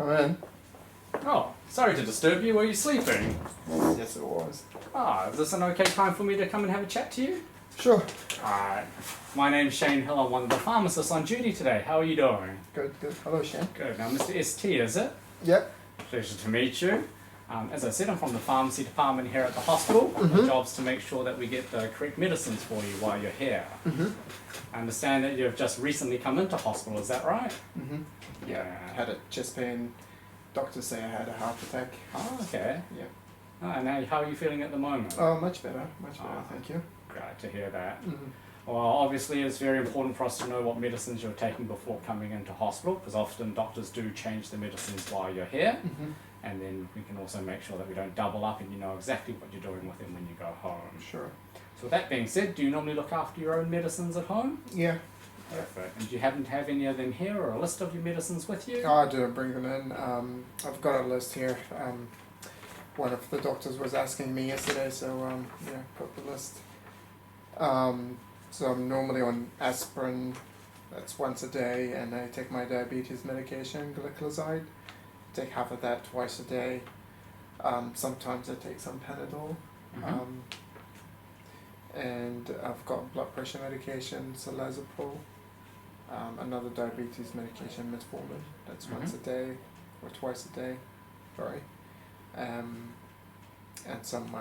Come in. Oh, sorry to disturb you. Were you sleeping? Yes, it was. Is this an okay time for me to come and have a chat to you? Sure. Alright. My name's Shane Hill. I'm one of the pharmacists on duty today. How are you doing? Good, good. Hello, Shane. Good. Now, Mr. ST, is it? Yep. Pleasure to meet you. As I said, I'm from the pharmacy department here at the hospital. My job's to make sure that we get the correct medicines for you while you're here. I understand that you've just recently come into hospital, is that right? Yeah. I had a chest pain. Doctors say I had a heart attack. Oh, okay. Yeah. Oh, and how are you feeling at the moment? Oh, much better. Much better. Thank you. Glad to hear that. Well, obviously it's very important for us to know what medicines you're taking before coming into hospital, because often doctors do change the medicines while you're here, and then we can also make sure that we don't double up and you know exactly what you're doing with them when you go home. Sure. So with that being said, do you normally look after your own medicines at home? Yeah. Perfect. And do you happen to have any of them here or a list of your medicines with you? Oh, I didn't bring them in. I've got a list here. One of the doctors was asking me yesterday, so yeah, got the list. So I'm normally on aspirin. That's once a day, and I take my diabetes medication, gliclazide. Take half of that twice a day. Sometimes I take some Panadol. And I've got blood pressure medication, Salazapro. Another diabetes medication, metformin. That's once a day or twice a day. Sorry. And some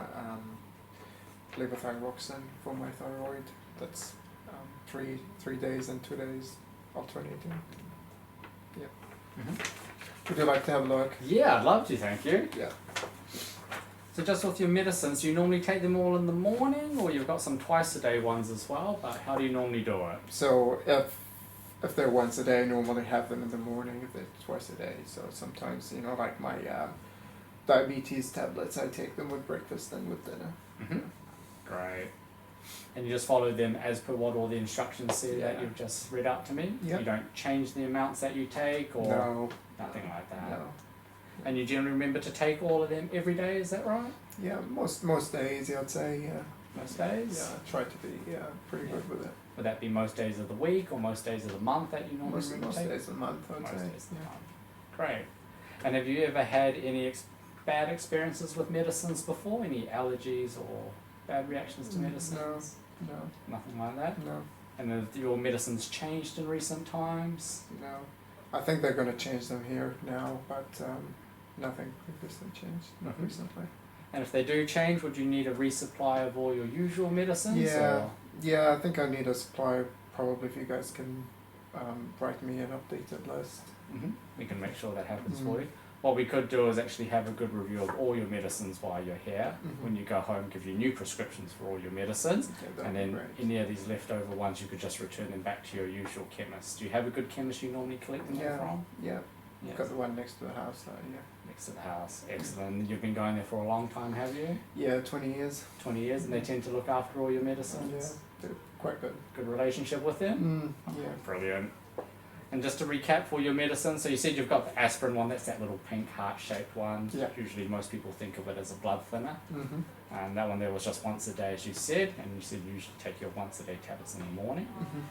levothyroxine for my thyroid. That's 3 days and 2 days alternating. Yep. Would you like to have a look? Yeah, I'd love to, thank you. Yeah. So just with your medicines, do you normally take them all in the morning, or you've got some twice a day ones as well, but how do you normally do it? So if they're once a day, I normally have them in the morning. If they're twice a day, so sometimes, you know, like my diabetes tablets, I take them with breakfast and with dinner. Great. And you just follow them as per what all the instructions say that Yeah. you've just read out to me? Yep. You don't change the amounts that you take, or No. nothing like that? No. And you generally remember to take all of them every day, is that right? Yeah, most days, I'd say, yeah. Most days? Yeah, I try to be pretty good with it. Would that be most days of the week or most days of the month that you normally Most remember to take? days a month, I'd Most say. days of the month. Great. And have you ever had any bad experiences with medicines before? Any allergies or bad reactions to medicines? No, Nothing like that? no, And have your medicines changed in recent times? no. I think they're going to change them here now, but nothing previously changed, not recently. And if they do change, would you need a resupply of all your usual medicines? Yeah. Or? Yeah, I think I need a supply, probably, if you guys can write me an updated list. We can make sure that happens for you. What we could do is actually have a good review of all your medicines while you're here. When you go home, give you new prescriptions for all your medicines. Okay, that'd And be then great. any of these leftover ones, you could just return them back to your usual chemist. Do you have a good chemist you normally collect them Yeah. from? Yeah, Yes. got the one next to the house, yeah. Next to the house. Excellent. You've been going there for a long time, have you? Yeah, 20 years. 20 years, and they tend to look after all your medicines? Yeah, they're quite good. Good relationship with them? Yeah. Brilliant. And just to recap for your medicine, so you said you've got the aspirin one, that's that little pink heart-shaped one. Yeah. Usually most people think of it as a blood thinner. Mm-hmm. And that one there was just once a day, as you said, and you said you usually take your once a day tablets in the morning.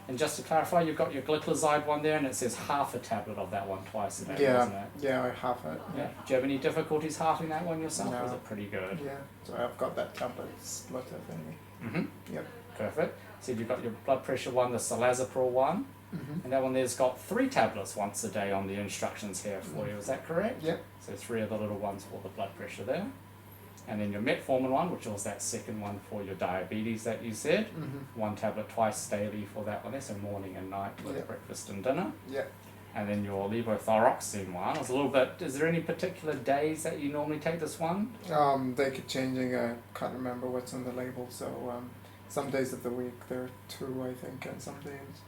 And just to clarify, you've got your gliclazide one there, and it says half a tablet of that one twice a day, doesn't it? Yeah, I have it. Yeah. Do you have any difficulties halving that one yourself, or is No. it pretty good? Yeah, so I've got that tablet split, I think. Yep. Perfect. So you've got your blood pressure one, the Salazapro one, and that one there's got 3 tablets once a day on the instructions here for you, is that correct? Yep. So 3 of the little ones for the blood pressure there. And then your metformin one, which was that second one for your diabetes that you said. 1 tablet twice daily for that one there, so morning and night with Yep. breakfast and dinner. Yep. And then your levothyroxine one was a little bit, is there any particular days that you normally take this one? They keep changing, I can't remember what's on the label, so some days of the week there are 2, I think, and some days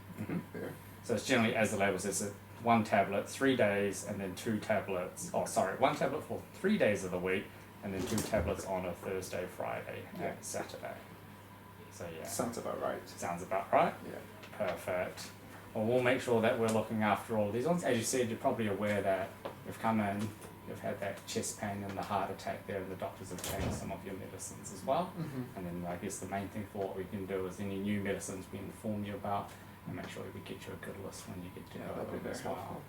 there. So it's generally, as the label says, 1 tablet, 3 days, and then 2 tablets, 1 tablet for 3 days of the week, and then 2 tablets on a Thursday, Friday, Yeah. and Saturday. So yeah, Sounds about right. sounds about right. Yeah. Perfect. Well, we'll make sure that we're looking after all these ones. As you said, you're probably aware that you've come in, you've had that chest pain and the heart attack there, and the doctors have changed some of your medicines as well. And then I guess the main thing for what we can do is any new medicines we inform you about, and make sure we get you a good list when you get to Yeah, know that'd be them very as well. helpful.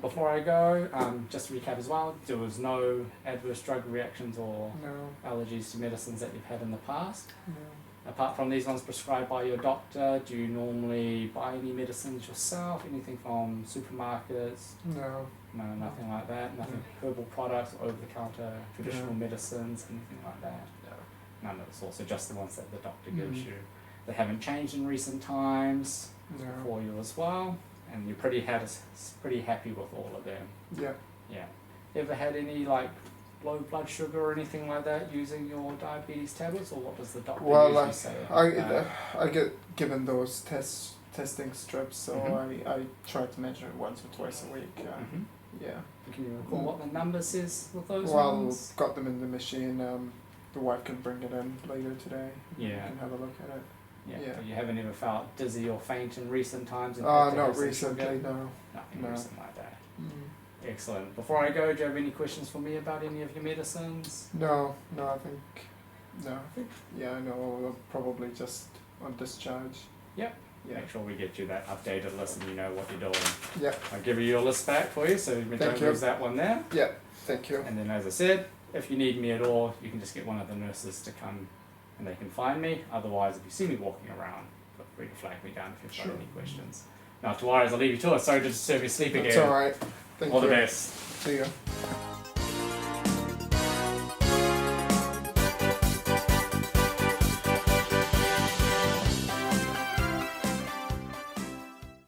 Before I go, just to recap as well, there was no adverse drug reactions or No, allergies to medicines that you've had in the past. no. Apart from these ones prescribed by your doctor, do you normally buy any medicines yourself? Anything from supermarkets? No, No, nothing like that. Nothing herbal products, over-the-counter traditional medicines, anything like that. no, None of it's also just the ones that the doctor gives Mhm. you. They haven't changed in recent times no. for you as well, and you're pretty happy with all of them. Yeah. Yeah. Ever had any like low blood sugar or anything like that using your diabetes tablets, or what does the doctor Well, usually say about that? I get given those testing strips, so Mhm. I try to measure it once or twice a week. Mhm. Yeah. Can you recall what the number says with those Well, ones? got them in the machine. The wife can bring it in later today. Yeah. You can have a look at it. Yeah. yeah. But you haven't ever felt dizzy or faint in recent times? And Oh, had to not have some recently. sugar? No. Nothing No. recent like that. Mm. Excellent. Before I go, do you have any questions for me about any of your medicines? No. I think. Yeah. I know. We'll probably just on discharge. Yep. Yeah. Make sure we get you that updated list and you know what you're doing. Yeah. I'll give you your list back for you, so you don't Thank you. lose that one there. Yeah. Thank you. And then, as I said, if you need me at all, you can just get one of the nurses to come and they can find me. Otherwise, if you see me walking around, feel free to flag me down if you've Sure. got any questions. Now, Tawari, I'll leave you to it. Sorry to disturb your sleep again. It's all right. Thank All you. the best. See you.